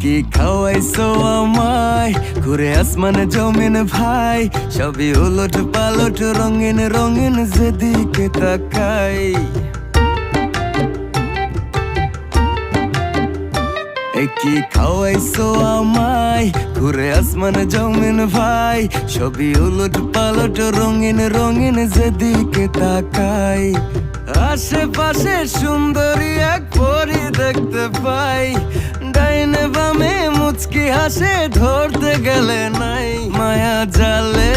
কি খাওয়াইছো আমায় ঘুরে আসমানে জমিন ভাই, সবই উলট পালট রঙিন রঙিন যেদিকে তাকাই। কি খাওয়াইছো আমায় ঘুরে আসমানে জমিন ভাই, সবই উলট পালট রঙিন রঙিন যেদিকে তাকাই। আশেপাশে সুন্দরী এক পরি দেখতে পাই, ডাইনে বামে মুচকি হাসে ধরতে গেলে নাই। মায়া জালে